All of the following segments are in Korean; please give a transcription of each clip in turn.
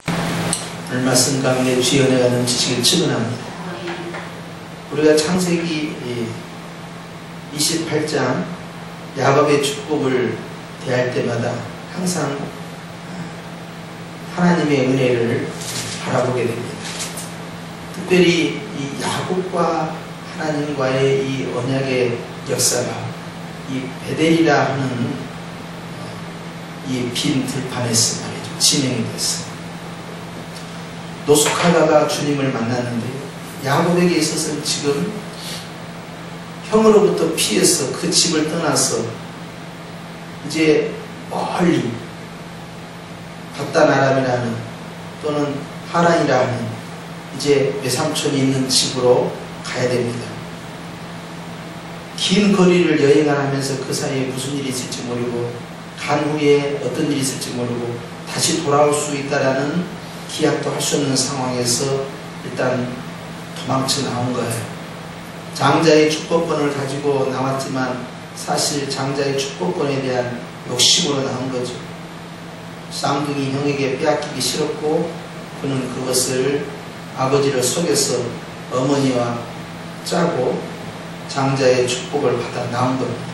오늘 말씀 가운데 주의 은혜가 넘치시길 축원합니다. 우리가 창세기 28장 야곱의 축복을 대할 때마다 항상 하나님의 은혜를 바라보게 됩니다. 특별히 이 야곱과 하나님과의 이 언약의 역사가 이 베델이라 하는 이 빈 들판에서 말이죠, 진행이 됐어요. 노숙하다가 주님을 만났는데 야곱에게 있어서는 지금 형으로부터 피해서 그 집을 떠나서 이제 멀리 밧단아람이라는 또는 하란이라는 이제 외삼촌이 있는 집으로 가야 됩니다. 긴 거리를 여행을 하면서 그 사이에 무슨 일이 있을지 모르고 간 후에 어떤 일이 있을지 모르고 다시 돌아올 수 있다라는 기약도 할 수 없는 상황에서 일단 도망쳐 나온 거예요. 장자의 축복권을 가지고 나왔지만 사실 장자의 축복권에 대한 욕심으로 나온 거죠. 쌍둥이 형에게 빼앗기기 싫었고 그는 그것을 아버지를 속여서 어머니와 짜고 장자의 축복을 받아 나온 겁니다.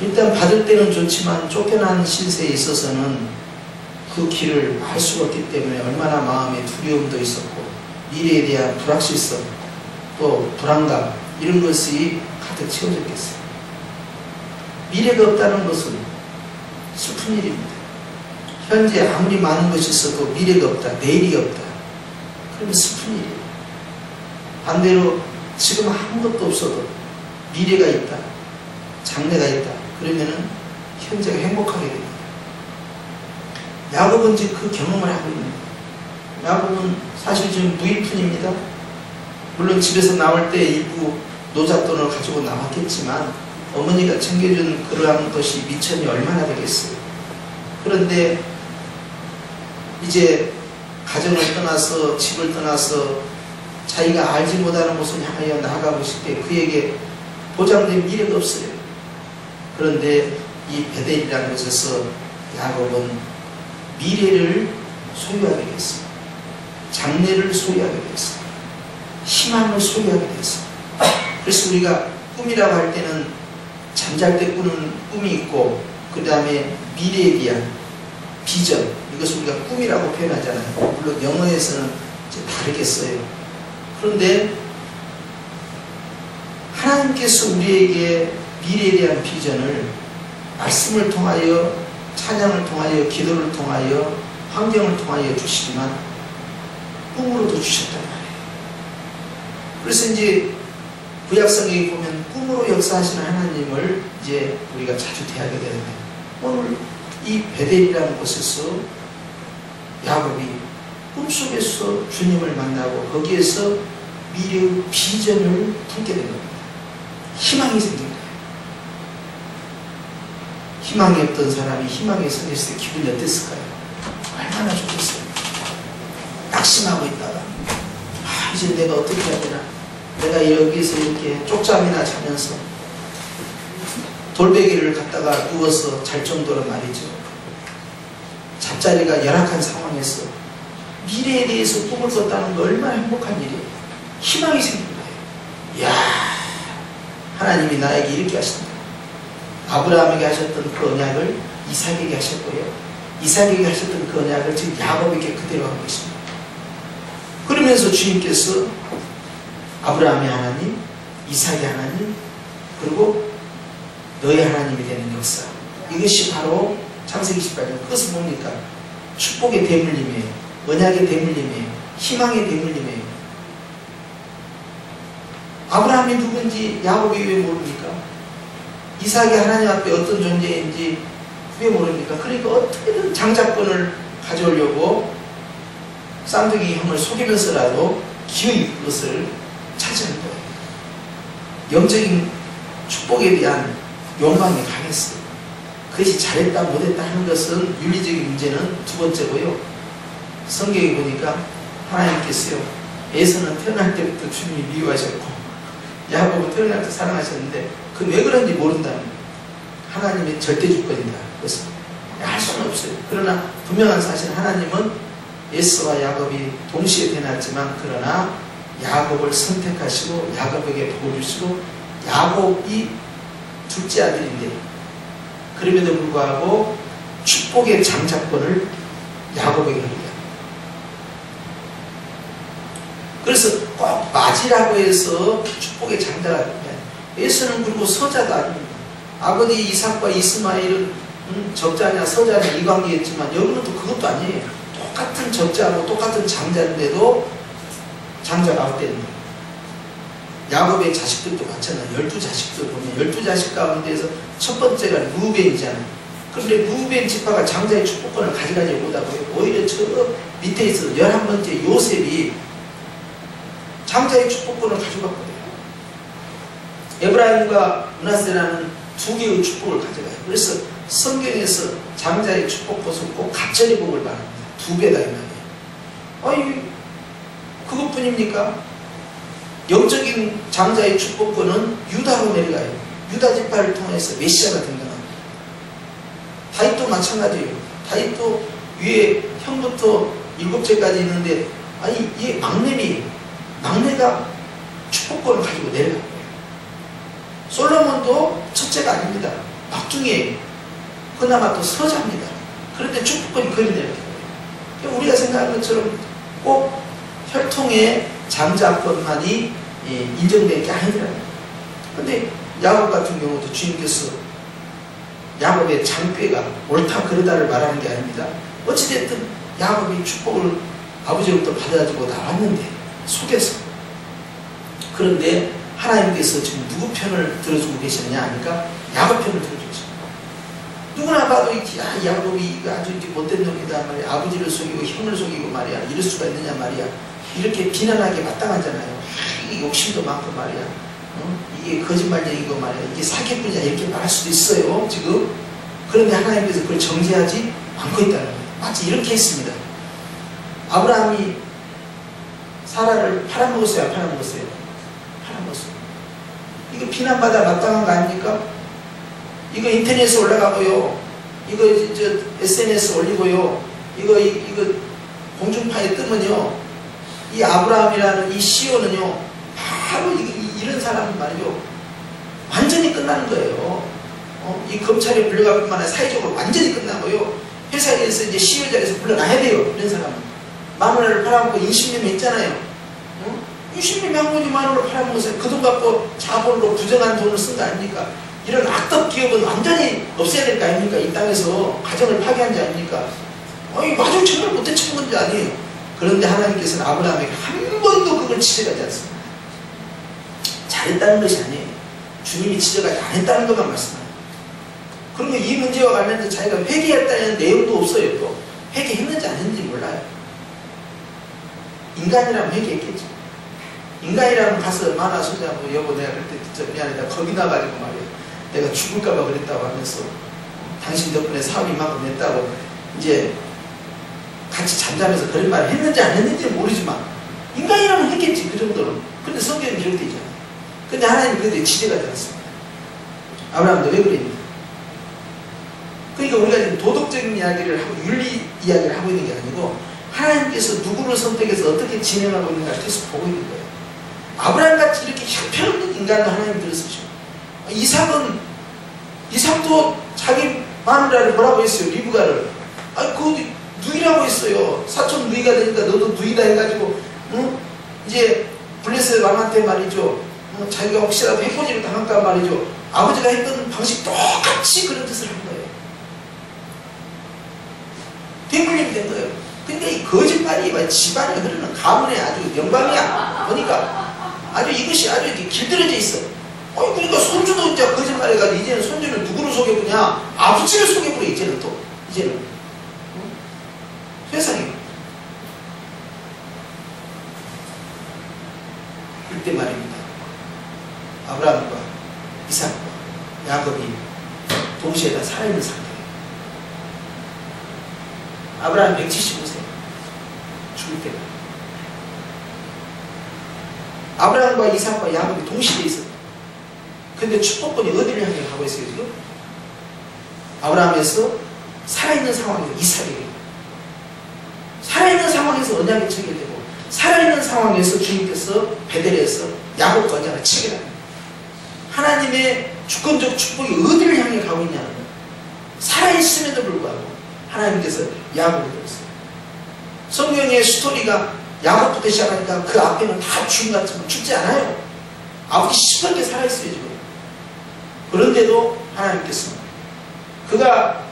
일단 받을 때는 좋지만 쫓겨난 신세에 있어서는 그 길을 알 수가 없기 때문에 얼마나 마음에 두려움도 있었고 미래에 대한 불확실성 또 불안감 이런 것이 가득 채워졌겠어요. 미래가 없다는 것은 슬픈 일입니다. 현재 아무리 많은 것이 있어도 미래가 없다, 내일이 없다, 그러면 슬픈 일이에요. 반대로 지금 아무것도 없어도 미래가 있다, 장래가 있다, 그러면은 현재가 행복하게 됩니다. 야곱은 이제 그 경험을 하고 있는 거예요. 야곱은 사실 지금 무일푼입니다. 물론 집에서 나올 때 일부 노잣돈을 가지고 나왔겠지만 어머니가 챙겨준 그러한 것이 미천이 얼마나 되겠어요. 그런데 이제 가정을 떠나서 집을 떠나서 자기가 알지 못하는 곳을 향하여 나아가고 있을 때 그에게 보장된 미래가 없어요. 그런데 이 베델이라는 곳에서 야곱은 미래를 소유하게 됐어요. 장래를 소유하게 됐어요. 희망을 소유하게 됐어요. 그래서 우리가 꿈이라고 할 때는 잠잘 때 꾸는 꿈이 있고 그 다음에 미래에 대한 비전, 이것을 우리가 꿈이라고 표현하잖아요. 물론 영어에서는 이제 다르겠어요. 그런데 하나님께서 우리에게 미래에 대한 비전을 말씀을 통하여, 찬양을 통하여, 기도를 통하여, 환경을 통하여 주시지만 꿈으로도 주셨단 말이에요. 그래서 이제 구약성경에 보면 꿈으로 역사하시는 하나님을 이제 우리가 자주 대하게 되는데 오늘 이 베델이라는 곳에서 야곱이 꿈속에서 주님을 만나고 거기에서 미래의 비전을 품게 된 겁니다. 희망이 생긴 거예요. 희망이 없던 사람이 희망이 생겼을 때 기분이 어땠을까요? 얼마나 좋겠어요. 낙심하고 있다가 이제 내가 어떻게 해야 되나, 내가 여기서 이렇게 쪽잠이나 자면서 돌베개를 갖다가 누워서 잘 정도로 말이죠. 잠자리가 열악한 상황에서 미래에 대해서 꿈을 꿨다는 거 얼마나 행복한 일이에요. 희망이 생긴 거예요. 이야, 하나님이 나에게 이렇게 하신다. 아브라함에게 하셨던 그 언약을 이삭에게 하셨고요, 이삭에게 하셨던 그 언약을 지금 야곱에게 그대로 하고 계십니다. 그러면서 주님께서 아브라함의 하나님, 이삭의 하나님, 그리고 너의 하나님이 되는 역사, 이것이 바로 창세기 18장. 그것은 뭡니까? 축복의 대물림이에요. 언약의 대물림이에요. 희망의 대물림이에요. 아브라함이 누군지 야곱이 왜 모릅니까? 이삭이 하나님 앞에 어떤 존재인지 왜 모릅니까? 그러니까 어떻게든 장자권을 가져오려고 쌍둥이 형을 속이면서라도 기어이 그것을 찾아낸 거예요. 영적인 축복에 대한 욕망이 강했어요. 그것이 잘했다 못했다 하는 것은 윤리적인 문제는 두 번째고요. 성경에 보니까 하나님께서요, 에서는 태어날 때부터 주님이 미워하셨고 야곱은 태어날 때 사랑하셨는데 그 왜 그런지 모른다는 거예요. 하나님의 절대 주권이다. 그래서 할 수는 없어요. 그러나 분명한 사실 하나님은 에서와 야곱이 동시에 태어났지만 그러나 야곱을 선택하시고 야곱에게 복을 주시고 야곱이 둘째 아들인데 그럼에도 불구하고 축복의 장자권을 야곱에게 합니다. 그래서 꼭 맞이라고 해서 축복의 장자가 아닙니다. 에서는 그리고 서자도 아닙니다. 아버지 이삭과 이스마엘은 적자냐 서자냐 이 관계였지만 여기는 또 그것도 아니에요. 똑같은 적자하고 똑같은 장자인데도 장자가 아웃됐는 야곱의 자식들도 마찬가지예요. 12자식들 보면 12자식 가운데에서 첫 번째가 루벤이잖아요. 그런데 루벤 지파가 장자의 축복권을 가져가지 못하고 오히려 저 밑에 있어 11번째 요셉이 장자의 축복권을 가져갔거든요. 에브라임과 므낫세라는 두 개의 축복을 가져가요. 그래서 성경에서 장자의 축복것은 꼭 갑절의 복을 말합니다. 2배다 이 말이에요. 아니 그것뿐입니까? 영적인 장자의 축복권은 유다로 내려가요. 유다 지파를 통해서 메시아가 등장합니다. 다윗도 마찬가지예요. 다윗도 위에 형부터 7제까지 있는데 아니 이 막내가 축복권을 가지고 내려간 거예요. 솔로몬도 첫째가 아닙니다. 막둥이에요. 그나마 또 서자입니다. 그런데 축복권이 그리 내려간 거예요. 우리가 생각하는 것처럼 꼭 혈통의 장자권만이 인정된 게 아니더라고요. 그런데 야곱 같은 경우도 주님께서 야곱의 장꾀가 옳다 그르다를 말하는 게 아닙니다. 어찌됐든 야곱이 축복을 아버지로부터 받아가지고 나왔는데 속에서 그런데 하나님께서 지금 누구 편을 들어주고 계시느냐 하니까 야곱 편을 들어주죠. 누구나 봐도 야곱이 아주 못된 놈이다 말이야. 아버지를 속이고 형을 속이고 말이야. 이럴 수가 있느냐 말이야. 이렇게 비난하게 마땅하잖아요. 이게 욕심도 많고 말이야. 이게 거짓말쟁이고 말이야. 이게 사기꾼이야 이렇게 말할 수도 있어요 지금. 그런데 하나님께서 그걸 정죄하지 않고 있다는 거예요. 마치 이렇게 했습니다. 아브라함이 사라를 팔아먹었어요? 안 팔아먹었어요? 팔아먹었어요. 이거 비난받아 마땅한 거 아닙니까? 이거 인터넷에 올라가고요. 이거 SNS 올리고요. 이거 공중파에 뜨면요. 이 아브라함이라는 이 CEO는요. 바로 이런 사람은 말이죠. 완전히 끝나는 거예요. 이 검찰에 불려갈 뿐만 아니라 사회적으로 완전히 끝나고요. 회사에서 이제 CEO 자리에서 불러나야 돼요. 이런 사람은. 10,000원을 팔아먹고 20년 했잖아요. 20년 한 거지 10,000원을 팔아먹었어요. 그 돈 갖고 자본으로 부정한 돈을 쓴 거 아닙니까? 이런 악덕 기업은 완전히 없애야 될 거 아닙니까? 이 땅에서 가정을 파괴한 자 아닙니까? 마중 정말 못해 친 건지 아니에요. 그런데 하나님께서는 아브라함에게 한 번도 그걸 지적하지 않습니다. 잘했다는 것이 아니에요. 주님이 지적하지 안 했다는 것만 말씀합니다. 그러면 이 문제와 관련해서 자기가 회개했다는 내용도 없어요. 또 회개했는지 안 했는지 몰라요. 인간이라면 회개했겠죠. 인간이라면 가서 만화 소장하고 여보 내가 그때 진짜 미안해. 거기 나가지고 말이야. 내가 죽을까봐 그랬다고 하면서 당신 덕분에 사업이 이만큼 냈다고 이제 같이 잠자면서 그런 말을 했는지 안 했는지는 모르지만 인간이라면 했겠지 그 정도는. 근데 성경에 기록되어 있잖아요. 근데 하나님은 그런데 지적하지 않습니다. 아브라함도 왜 그랬냐. 그러니까 우리가 지금 도덕적인 이야기를 하고 윤리 이야기를 하고 있는 게 아니고 하나님께서 누구를 선택해서 어떻게 진행하고 있는가 계속 보고 있는 거예요. 아브라함같이 이렇게 형편없는 인간도 하나님 들으시죠. 이삭도 자기 마누라를 뭐라고 했어요? 리브가를. 그거 누이라고 했어요. 사촌 누이가 되니까 너도 누이다 해가지고 이제 블레셋 왕한테 말이죠. 자기가 혹시라도 해코지를 당할까 말이죠. 아버지가 했던 방식 똑같이 그런 짓을 한 거예요. 대물림이 된 거예요. 근데 이 거짓말이 집안에 흐르는 가문의 아주 영광이야. 보니까 아주 이것이 아주 이렇게 길들여져 있어. 그러니까 손주도 이제 거짓말해가지고 이제는 손주는 누구를 속여보냐? 아버지를 속여버려 이제는 또. 이제는. 세상에. 그때 말입니다. 아브라함과 이삭과 야곱이 동시에 다 살아있는 상태예요. 아브라함 175세. 죽을 때가. 아브라함과 이삭과 야곱이 동시에 있었다. 근데 축복권이 어디를 향해 가고 있어요 지금? 아브라함에서 살아있는 상황에서 이삭에게, 살아있는 상황에서 언약이 체결되고, 살아있는 상황에서 주님께서 베델에서 야곱과 언약을 체결합니다. 하나님의 주권적 축복이 어디를 향해 가고 있냐는 거예요. 살아있음에도 불구하고 하나님께서 야곱을 들었어요. 성경의 스토리가 야곱부터 시작하니까 그 앞에는 다 죽음 같지만 죽지 않아요. 아버지 시퍼렇게 살아있어요 지금. 그런데도 하나님께서 그가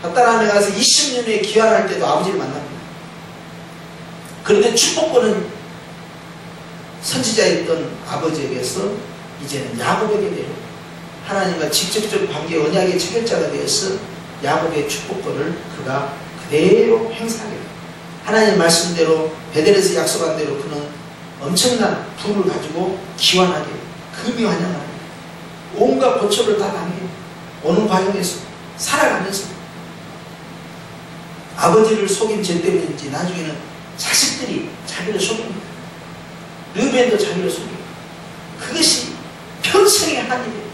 핫다람에 가서 20년에 귀환할 때도 아버지를 만납니다. 그런데 축복권은 선지자였던 아버지에게서 이제는 야곱에게 내려 하나님과 직접적 관계 언약의 체결자가 되어서 야곱의 축복권을 그가 그대로 행사하게 됩니다. 하나님 말씀대로 베델에서 약속한 대로 그는 엄청난 부를 가지고 기환하게 금이 환영하게 온갖 고초를 다 당해요. 오는 과정에서 살아가면서 아버지를 속인 죄 때문인지 나중에는 자식들이 자기를 속입니다. 르벤도 자기를 속이고 그것이 평생의 한 일이에요.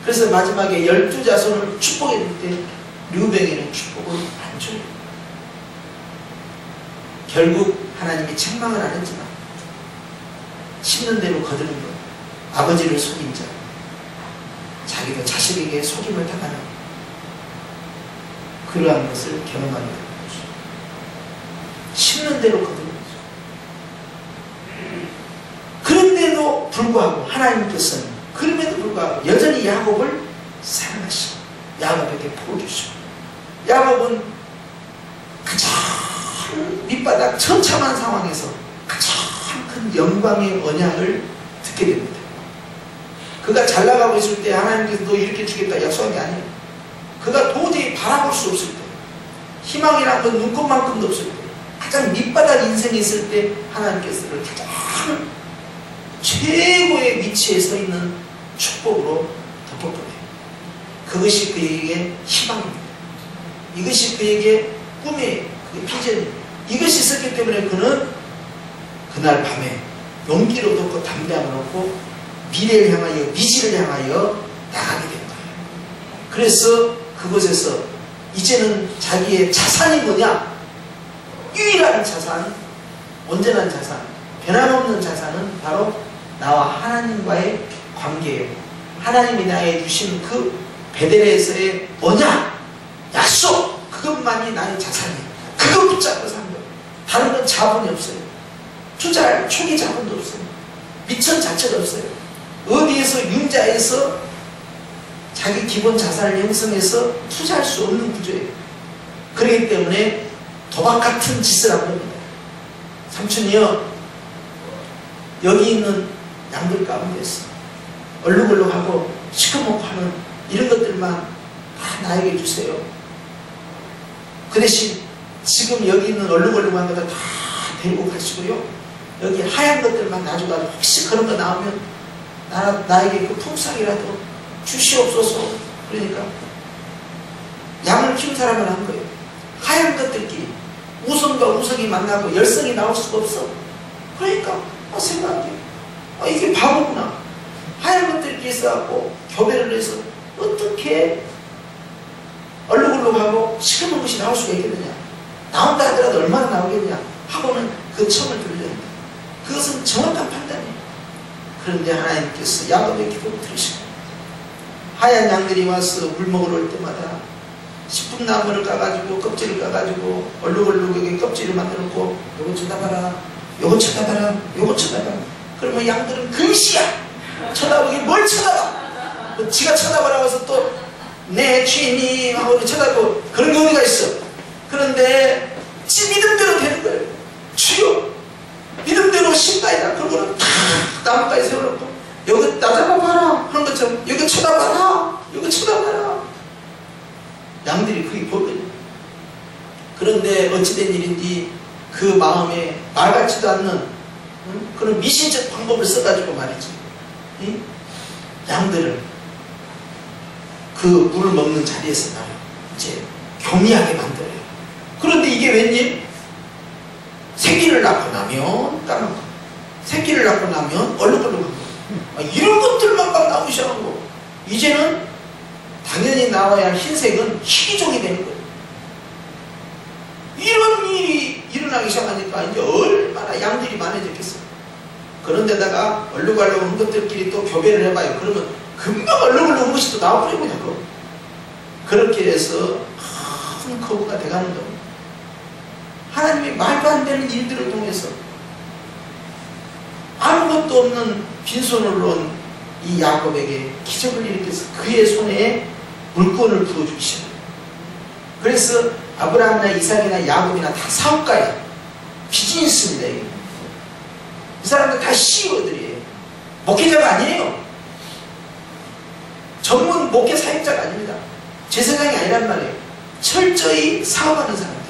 그래서 마지막에 12자손을 축복해 줄 때 르벤에는 축복을 안 줘요. 결국 하나님이 책망을 안 했지만 심는 대로 거두는 것, 아버지를 속인 자, 자기도 자식에게 속임을 당하는 그러한 것을 경험하게 되는 거죠. 심는 대로 거두는 거죠. 그런데도 불구하고 하나님께서는 그럼에도 불구하고 여전히 야곱을 사랑하시고 야곱에게 복을 주시고 야곱은 가장 밑바닥 처참한 상황에서 가장 큰 영광의 언약을 듣게 됩니다. 그가 잘 나가고 있을 때 하나님께서 너 이렇게 주겠다 약속한 게 아니에요. 그가 도저히 바라볼 수 없을 때, 희망이란 건 눈꽃만큼도 없을 때, 가장 밑바닥 인생에 있을 때 하나님께서를 가장 최고의 위치에 서 있는 축복으로 덮어버려요. 그것이 그에게 희망입니다. 이것이 그에게 꿈의 비전입니다. 이것이 있었기 때문에 그는 그날 밤에 용기를 얻고 담대함을 얻고 미래를 향하여 미지를 향하여 나가게 된 거예요. 그래서 그곳에서 이제는 자기의 자산이 뭐냐? 유일한 자산, 온전한 자산, 변함없는 자산은 바로 나와 하나님과의 관계예요. 하나님이 나에게 주신 그 베델에서의 언약, 약속, 그것만이 나의 자산이에요. 그거 붙잡고 사는 거예요. 다른 건 자본이 없어요. 투자할 초기 자본도 없어요. 미천 자체도 없어요. 어디에서 융자에서 자기 기본 자산을 형성해서 투자할 수 없는 구조예요. 그렇기 때문에 도박 같은 짓을 하고 합니다. 삼촌이요, 여기 있는 양들 가운데서 얼룩얼룩하고 시커멓고 하는 이런 것들만 다 나에게 주세요. 그 대신 지금 여기 있는 얼룩얼룩한 것들 다 데리고 가시고요, 여기 하얀 것들만 놔줘가지고 혹시 그런 거 나오면 나에게 그 품삯이라도 주시옵소서. 그러니까 양을 키운 사람은 한 거예요. 하얀 것들끼리 우성과 우성이 만나고 열성이 나올 수가 없어. 그러니까 생각해, 이게 바보구나. 하얀 것들끼리 있어갖고 교배를 해서 어떻게 얼룩얼룩하고 시커먼 것이 나올 수가 있겠느냐. 나온다 하더라도 얼마나 나오겠냐 하고는 그 첨을 돌려야 그것은 정확한 판단이에요. 그런데 하나님께서 야곱의 기도를 들으시고 하얀 양들이 와서 물 먹으러 올 때마다 십분나무를 까가지고 껍질을 까가지고 얼룩얼룩하게 껍질을 만들었고 요거 쳐다봐라, 요거 쳐다봐라, 요거 쳐다봐라. 그러면 양들은 금시야 쳐다보기 뭘 쳐다봐. 지가 쳐다보라고 해서 또 내 주인님 하고 쳐다보고 그런 게 어디가 있어. 그런데 지 믿음대로 되는 거예요. 주여 믿음대로 신가이다. 그러고는 탁 나무까지 세워놓고 여기 나 잡아봐라 하는 것처럼 여기 쳐다봐라, 여기 쳐다봐라. 양들이 그게 보거든요. 그런데 어찌된 일인지 그 마음에 말 같지도 않는 그런 미신적 방법을 써가지고 말이지, 양들을 그 물을 먹는 자리에서 나를 이제 교미하게 만들어요. 그런데 이게 웬일? 새끼를 낳고 나면 까먹고, 새끼를 낳고 나면 얼룩얼룩한 거, 이런 것들만 막 나오기 시작한 거. 이제는 당연히 나와야 할 흰색은 희귀종이 되는 거예요. 이런 일이 일어나기 시작하니까 이제 얼마나 양들이 많아졌겠어요. 그런데다가 얼룩말룩 한 것들끼리 또 교배를 해봐요. 그러면 금방 얼룩말룩 한 것이 또 나와버리고 그렇게 해서 큰 거부가 돼가는 겁니다. 하나님이 말도 안 되는 일들을 통해서 아무것도 없는 빈손으로 온 이 야곱에게 기적을 일으켜서 그의 손에 물건을 부어주기 시작합니다. 그래서 아브라함이나 이삭이나 야곱이나 다 사업가예요. 비즈니스입니다. 이 사람들 다 CEO들이에요. 목회자가 아니에요. 전문 목회 사역자가 아닙니다. 제사장이 아니란 말이에요. 철저히 사업하는 사람들.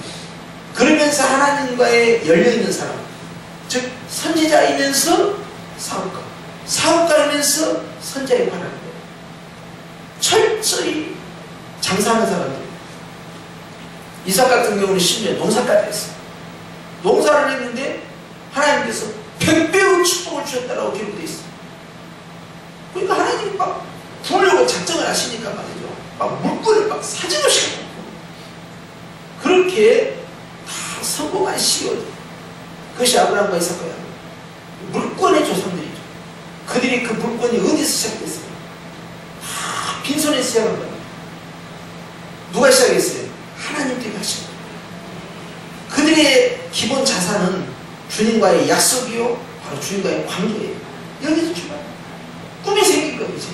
그러면서 하나님과의 열려있는 사람. 즉 선지자이면서 사업가. 사업가이면서 선자의 관하는 거예요. 철저히 장사하는 사람들. 이삭 같은 경우는 심지어 농사까지 했어요. 농사를 했는데 하나님께서 100배의 축복을 주셨다라고 기록되어 있어요. 그러니까 하나님이 막 부으려고 작정을 하시니까 말이죠. 막 물건을 막 사정없이 그렇게 다 성공한 시기거든요. 그것이 아브라함과 이삭과 야곱. 물건의 조상들이죠. 그들이 그 물건이 어디서 시작됐어요? 다 빈손에 시작한 겁니다. 누가 시작했어요? 하나님께서 하신 거예요. 그들의 기본 자산은 주님과의 약속이요, 바로 주님과의 관계예요. 여기서 출발. 꿈이 생긴 거지.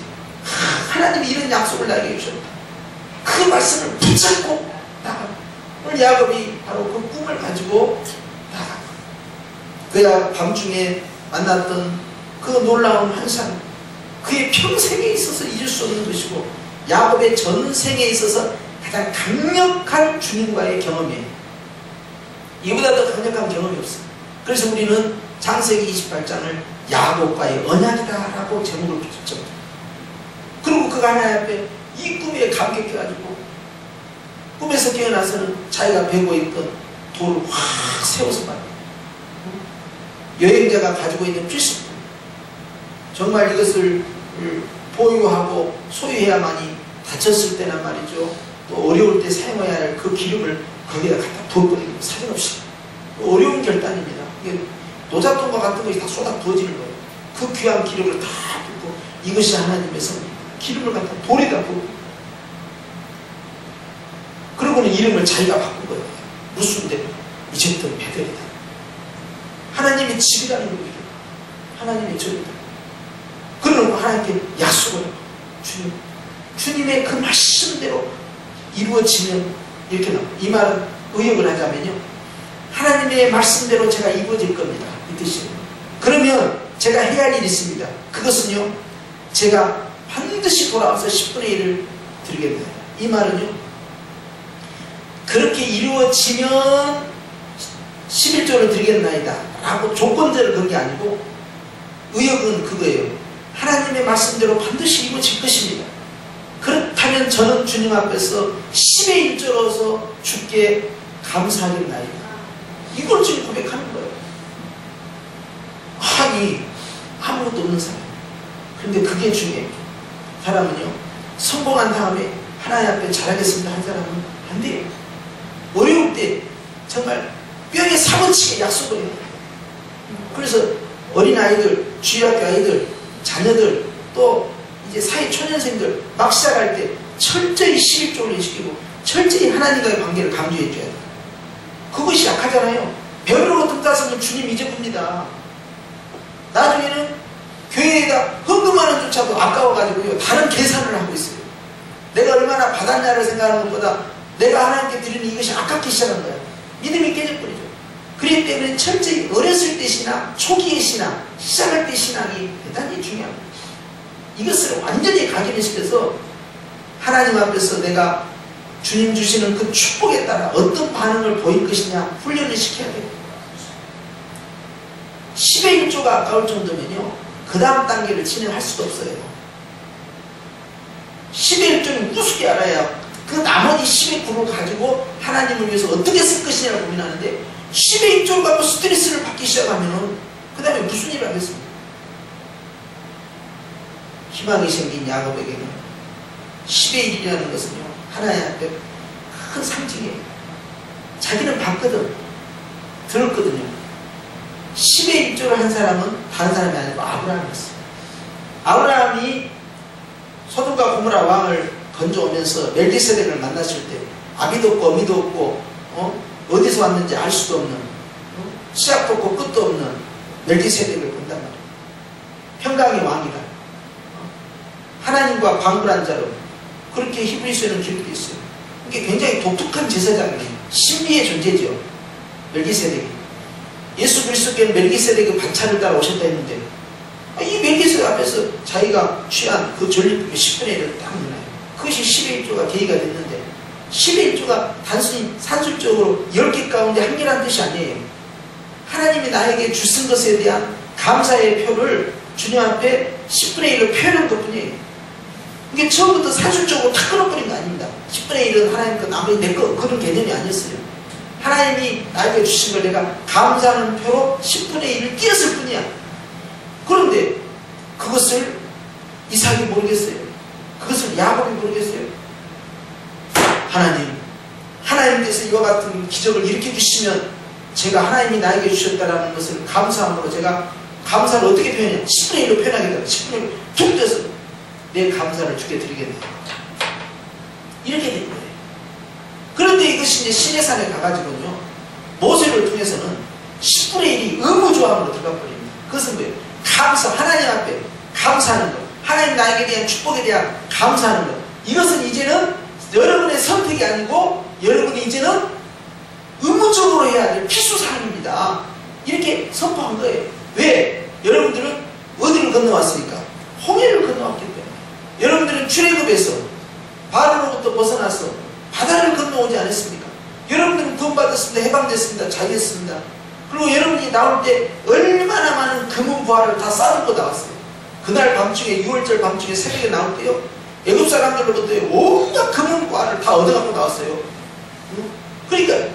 하나님이 이런 약속을 나에게 주셨다. 그 말씀을 붙잡고 나갑니다. 오늘 야곱이 바로 그 꿈을 가지고 나갑니다. 그야 밤중에 만났던 그 놀라운 환상, 그의 평생에 있어서 잊을 수 없는 것이고 야곱의 전생에 있어서 가장 강력한 주님과의 경험이에요. 이보다 더 강력한 경험이 없어요. 그래서 우리는 창세기 28장을 야곱과의 언약이다라고 제목을 붙였죠. 그리고 그가 하나님 앞에 이 꿈에 감격해가지고 꿈에서 깨어나서는 자기가 베고 있던 돌을 확 세워서 봐요. 여행자가 가지고 있는 필수품, 정말 이것을 보유하고 소유해야만이 다쳤을 때나 말이죠, 또 어려울 때 사용해야 할 그 기름을 거기다 갖다 부어버리는 사정없이 어려운 결단입니다. 이게 노잣돈과 같은 것이 다 쏟아 부어지는 거예요. 그 귀한 기름을 다 붓고 이것이 하나님의 선입니다. 기름을 갖다 돌에다 부고 그러고는 이름을 자기가 바꾼 거예요. 무슨데 이제부터 베델이다. 하나님의 집이라는 거예요. 하나님의 집이다. 그러고 하나님께 약속을 하고 주님의 그 말씀대로 이루어지면 이렇게 나옵니다. 이 말은 의역을 하자면요, 하나님의 말씀대로 제가 이루어질 겁니다. 이 뜻이에요. 그러면 제가 해야 할 일이 있습니다. 그것은요, 제가 반드시 돌아와서 10분의 1을 드리겠다. 이 말은요, 그렇게 이루어지면 11조를 드리겠나이다 라고 조건들을 건 게 아니고, 의역은 그거예요. 하나님의 말씀대로 반드시 이루어질 것입니다. 그렇다면 저는 주님 앞에서 10의 1조로서 주께 감사하겠나이다. 이걸 지금 고백하는 거예요. 아니, 아무것도 없는 사람. 근데 그게 중요해요. 사람은요, 성공한 다음에 하나님 앞에 잘하겠습니다 한 사람은 안 돼요. 어려울 때 정말 뼈에 사무치게 약속을 해요. 그래서 어린아이들, 주일학교 아이들, 자녀들, 또 이제 사회 초년생들 막 시작할 때 철저히 11조를 시키고 철저히 하나님과의 관계를 강조해 줘야 돼요. 그것이 약하잖아요. 배우려고 뜯다서는 주님 잊어봅니다. 나중에는 교회에다 헌금하는 조차도 아까워가지고요, 다른 계산을 하고 있어요. 내가 얼마나 받았냐를 생각하는 것보다 내가 하나님께 드리는 이것이 아깝기 시작한 거야. 믿음이 깨져버리죠. 그렇기 때문에 철저히 어렸을 때 신앙, 초기의 신앙, 시작할 때 신앙이 대단히 중요합니다. 이것을 완전히 각인시켜서 하나님 앞에서 내가 주님 주시는 그 축복에 따라 어떤 반응을 보일 것이냐 훈련을 시켜야 돼요. 10의 1조가 아까울 정도면요, 그 다음 단계를 진행할 수도 없어요. 10의 1조는 우습게 알아야 그 나머지 10의 9를 가지고 하나님을 위해서 어떻게 쓸 것이냐를 고민하는데, 10의 1조를 갖고 스트레스를 받기 시작하면 그 다음에 무슨 일을 하겠습니까? 희망이 생긴 야곱에게는 10의 1이라는 것은요, 하나님 앞에 큰 상징이에요. 자기는 봤거든, 들었거든요. 10의 1조를 한 사람은 다른 사람이 아니고 아브라함이었어요. 아브라함이 소돔과 고모라 왕을 건져오면서 멜기세덱을 만났을 때 아비도 없고 어미도 없고 어디서 왔는지 알 수도 없는 시작도 없고 끝도 없는 멜기세덱을 본단 말이에요. 평강의 왕이다. 하나님과 방불한 자로, 그렇게 히브리서에는 기록되어 있어요. 이게 굉장히 독특한 제사장이에요. 신비의 존재죠, 멜기세덱이. 예수 그리스도께는 멜기세덱의 반차를 따라 오셨다 했는데, 이 멜기세덱 앞에서 자기가 취한 그 전리품의 10분의 1을 딱 넣어요. 그것이 10의 1조가 계기가 됐는데, 10의 1조가 단순히 산술적으로 10개 가운데 한 개라는 뜻이 아니에요. 하나님이 나에게 주신 것에 대한 감사의 표를 주님 앞에 10분의 1로 표현한 것 뿐이에요. 이게 처음부터 산술적으로 다 끊어버린 거 아닙니다. 10분의 1은 하나님 거, 나머지 내 거, 그런 개념이 아니었어요. 하나님이 나에게 주신 걸 내가 감사하는 표로 10분의 1을 띄었을 뿐이야. 그런데 그것을 이삭이 모르겠어요. 그것을 야곱이 모르겠어요. 하나님께서 이와 같은 기적을 일으켜주시면 제가 하나님이 나에게 주셨다는 것을 감사함으로 제가 감사를 어떻게 표현해요? 10분의 1로 표현하겠다. 10분의 1로 툭 떼서 내 감사를 주께 드리겠네. 이렇게 된 거예요. 그런데 이것이 이제 시내산에 가가지고요, 모세를 통해서는 10분의 1이 의무조항으로 들어가 버립니다. 그것은 뭐예요? 감사, 하나님 앞에 감사하는 것, 하나님 나에게 대한 축복에 대한 감사하는 것. 이것은 이제는 여러분의 선택이 아니고 여러분이 이제는 의무적으로 해야 될 필수사항입니다. 이렇게 선포한 거예요. 왜? 여러분들은 어디를 건너왔으니까? 홍해를 건너왔기 때문에. 여러분들은 출애굽에서 바로로부터 벗어나서 바다를 건너오지 않았습니까? 여러분들은 구원받았습니다. 해방됐습니다. 자유했습니다. 그리고 여러분이 나올 때 얼마나 많은 금은 부화를 다 싸들고 나왔어요. 그날 밤중에, 6월절 밤중에 새벽에 나올 때요, 애굽 사람들로부터 온갖 금은 부화를 다 얻어갖고 나왔어요. 그러니까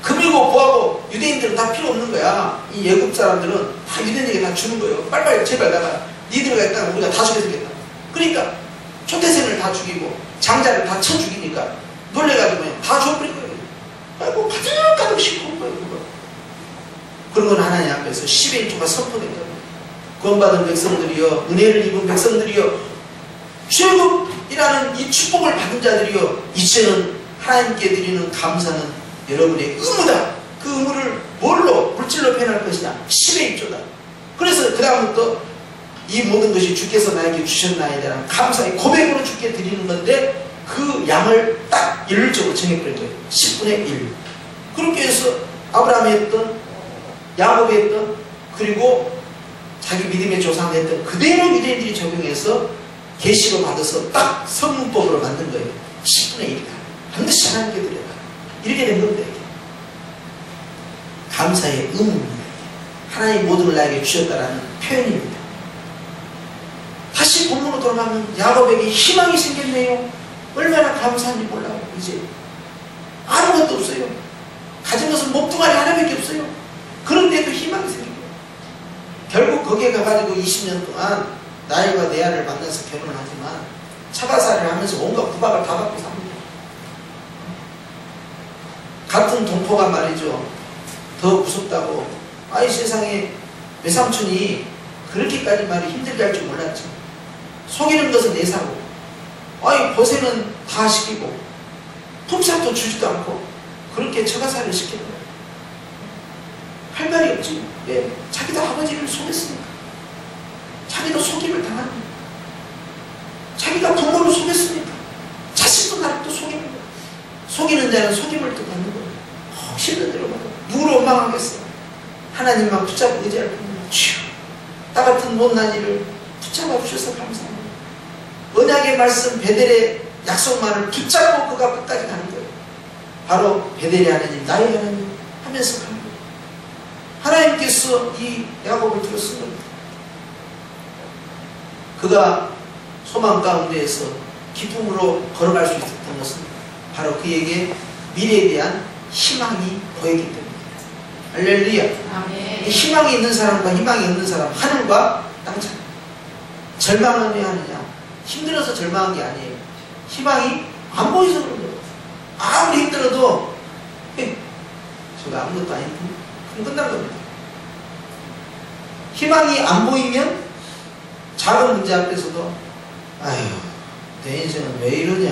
금이고 부하고 유대인들은 다 필요 없는 거야. 이 애굽 사람들은 다 유대인에게 다 주는 거예요. 빨리빨리 제발 나가. 니들가 있다면 우리가 다 죽여주겠다. 그러니까 초태생을 다 죽이고 장자를 다 쳐 죽이니까 놀래가지고 그냥 다 줘버린 거예요. 아이고 가득가득 싣고 온 거예요. 그거. 그런 건 하나님 앞에서 10의 1조가 선포된 겁니다. 구원받은 백성들이여, 은혜를 입은 백성들이여, 출애굽이라는 이 축복을 받은 자들이여, 이제는 하나님께 드리는 감사는 여러분의 의무다. 그 의무를 뭘로, 물질로 표현할 것이냐? 10의 1조다. 그래서 그 다음부터 이 모든 것이 주께서 나에게 주셨나이다라는 감사의 고백으로 주께 드리는 건데, 그 양을 딱 일률적으로 정해버린 거예요. 10분의 1. 그렇게 해서 아브라함이 했던, 야곱이 했던, 그리고 자기 믿음의 조상이 했던 그대로 유대인들이 적용해서 계시로 받아서 딱 성문법으로 만든 거예요. 10분의 1이다. 반드시 하나님께 드려라. 이렇게 된 겁니다. 이게. 감사의 의무입니다. 하나님 모든 걸 나에게 주셨다라는 표현입니다. 다시 본문으로 돌아가면 야곱에게 희망이 생겼네요. 얼마나 감사한지 몰라요. 이제 아무것도 없어요. 가진 것은 목동아리 하나밖에 없어요. 그런데도 희망이 생겨요. 결국 거기에 가가지고 20년 동안 나일과 레아를 만나서 결혼을 하지만 차가살을 하면서 온갖 구박을 다 받고 삽니다. 같은 동포가 말이죠, 더 무섭다고. 아이 세상에 외삼촌이 그렇게까지 말이 힘들게 할 줄 몰랐지. 속이는 것은 내 사고, 아이 고생은 다 시키고 품삯도 주지도 않고 그렇게 처가살을 시키는 거예요. 할 말이 없지. 왜? 자기도 아버지를 속였으니까. 자기도 속임을 당하는 거예요. 자기가 부모를 속였으니까 자식도 나를 또 속이는 거예요. 속이는 자는 속임을 또 받는 거예요. 싫은 대로 받아. 누구를 원망하겠어. 하나님만 붙잡고 의지할 뿐이야. 주여, 나 같은 못난 이를 붙잡아 주셔서 감사합니다. 언약의 말씀 베델의 약속만을 붙잡고 그가 끝까지 가는 거예요. 바로 베델의 하나님, 나의 하나님 하면서 가는 거예요. 하나님께서 이 야곱을 들었은 겁니다. 그가 소망 가운데에서 기쁨으로 걸어갈 수 있었던 것은 바로 그에게 미래에 대한 희망이 보이기 때문입니다. 할렐루야. 아멘. 희망이 있는 사람과 희망이 없는 사람, 하늘과 땅 차이. 절망은 왜 하느냐? 힘들어서 절망한 게 아니에요. 희망이 안 보여서 그런 거예요. 아무리 힘들어도 저거 아무것도 아닌데 그럼 끝난 겁니다. 희망이 안 보이면 작은 문제 앞에서도 아휴 내 인생은 왜 이러냐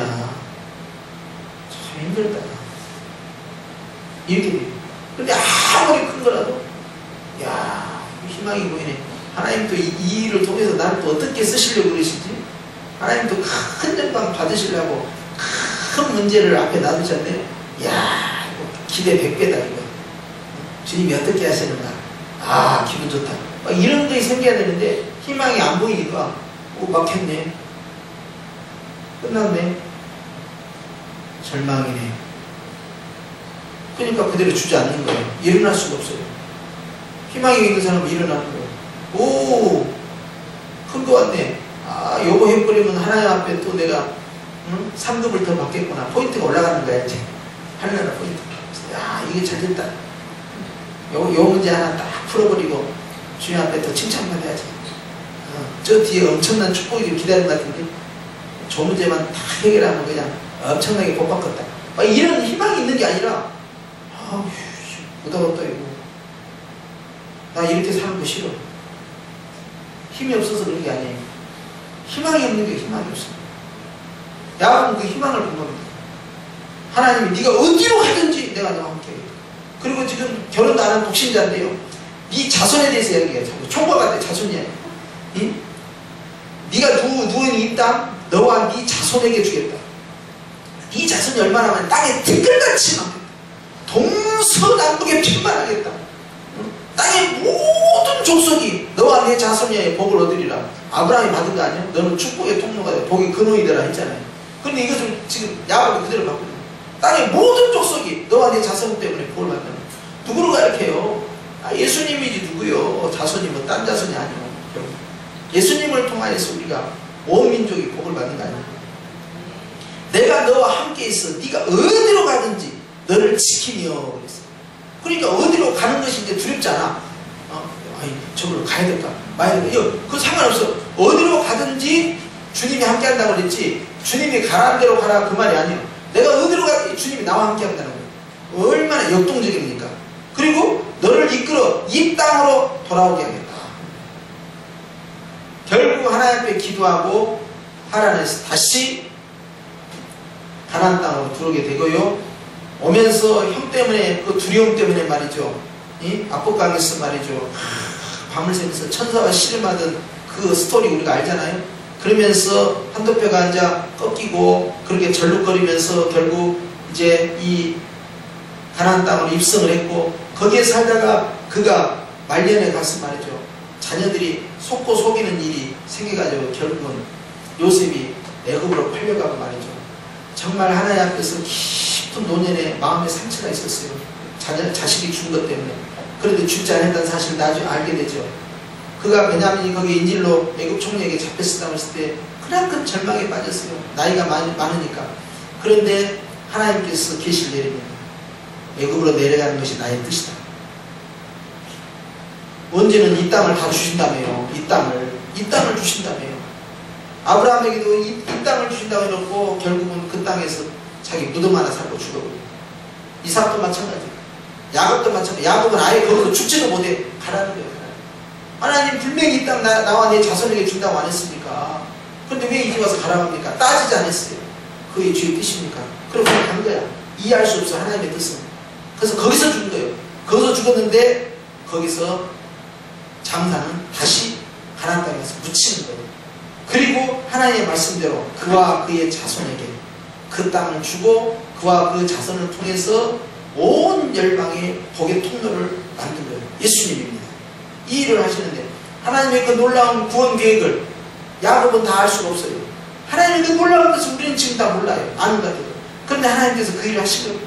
참 힘들다 이렇게 돼요. 근데 아무리 큰 거라도 야 희망이 보이네. 하나님도 이 일을 통해서 나를 또 어떻게 쓰시려고 그러시지? 하나님도 큰 영광 받으시려고 큰 문제를 앞에 놔두셨네. 야 기대 100배다 이거. 주님이 어떻게 하시는가. 아 기분 좋다. 막 이런 게 생겨야 되는데 희망이 안 보이니까 막혔네. 끝났네. 절망이네. 그러니까 그대로 주저앉는 거예요. 일어날 수가 없어요. 희망이 있는 사람은 일어나는 거예요. 오, 큰 거 같네. 아, 요거 해버리면 하나님 앞에 또 내가 3급을 더 받겠구나. 포인트가 올라가는 거야 이제. 하늘나라 포인트. 야, 이게 잘 됐다. 요 문제 하나 딱 풀어버리고 주님 앞에 더 칭찬받아야지. 저 뒤에 엄청난 축복이 기다리는 것 같은데 저 문제만 다 해결하면 그냥 엄청나게 복 받겠다. 막 이런 희망이 있는 게 아니라 아휴 못하겠다 이거. 나 이렇게 사는 거 싫어. 힘이 없어서 그런 게 아니에요. 희망이 없는 게 희망이 없어요. 야곱은 그 희망을 본 겁니다. 하나님이 네가 어디로 가든지 내가 너와 함께 하겠다. 그리고 지금 결혼도 안 한 독신자인데요. 네 자손에 대해서 이야기해요. 총각한테 자손이야. 응? 네가 누운 이 땅 너와 네 자손에게 주겠다. 네 자손이 얼마나 많으면 땅에 티끌같이 많겠다. 동서남북에 핀만하겠다. 응? 땅의 모든 족속이 너와 내 자손이야의 복을 얻으리라. 아브라함이 받은 거 아니야? 너는 축복의 통로가 돼. 복이 근원이 되라 했잖아요. 근데 이것을 지금 야곱이 그대로 받고 있는 거예요. 땅의 모든 족속이 너와 내 자손 때문에 복을 받는 거예요. 누구로 가르쳐요? 아, 예수님이지 누구요? 자손이 뭐 딴 자손이 아니요. 예수님을 통하여서 우리가 온 민족이 복을 받는 거 아니에요. 내가 너와 함께 있어. 네가 어디로 가든지 너를 지키며 그랬어. 그러니까 어디로 가는 것이 이제 두렵지 않아. 아이 저기로 가야 될까 말야 될까. 그거 상관없어. 어디로 가든지 주님이 함께 한다고 그랬지. 주님이 가라는 대로 가라 그 말이 아니에요. 내가 어디로 가든지 주님이 나와 함께 한다는 거예요. 얼마나 역동적입니까? 그리고 너를 이끌어 이 땅으로 돌아오게 하겠다. 결국 하나님 앞에 기도하고 하란에서 다시 가나안 땅으로 들어오게 되고요. 오면서 형 때문에 그 두려움 때문에 말이죠. 압박강에서 말이죠. 밤을 새면서 천사와 씨름하던 그 스토리 우리가 알잖아요. 그러면서 한도표가 앉아 꺾이고 그렇게 절룩거리면서 결국 이제 이 가나안 땅으로 입성을 했고 거기에 살다가 그가 말년에 가서 말이죠. 자녀들이 속고 속이는 일이 생겨가지고 결국은 요셉이 애굽으로 팔려가고 말이죠. 정말 하나님 앞에서 깊은 노년에 마음의 상처가 있었어요. 자식이 죽은 것 때문에. 그런데 죽지 않았다는 사실을 나중에 알게 되죠. 그가 베냐민이 거기 인질로 애굽 총리에게 잡혔다고 했을 때 그만큼 절망에 빠졌어요. 나이가 많으니까. 그런데 하나님께서 계시를 내립니다. 애굽으로 내려가는 것이 나의 뜻이다. 언제는 이 땅을 다 주신다며요. 이 땅을 주신다며요. 아브라함에게도 이 땅을 주신다고 해놓고 결국은 그 땅에서 자기 무덤 하나 살고 죽어버려요. 이삭도 마찬가지예요. 야곱도 마찬가지예요. 야곱은 아예 거기서 죽지도 못해. 가라는 거예요. 하나님 분명히 이 땅 나와 내 자손에게 준다고 안 했습니까? 그런데 왜 이제 와서 가라고 합니까? 따지지 않았어요. 그게 주의 뜻입니까? 그럼 그냥 간 거야. 이해할 수 없어. 하나님의 뜻은. 그래서 거기서 죽은 거예요. 거기서 죽었는데 거기서 장사는 다시 가나안 땅에서 묻히는 거예요. 그리고 하나님의 말씀대로 그와 그의 자손에게 그 땅을 주고 그와 그 자손을 통해서 온 열방의 복의 통로를 만든 거예요. 예수님입니다. 이 일을 하시는데 하나님의 그 놀라운 구원 계획을 야곱은 다 알 수가 없어요. 하나님의 그 놀라운 것을 우리는 지금 다 몰라요. 아는 것 같아요. 그런데 하나님께서 그 일을 하신 거예요.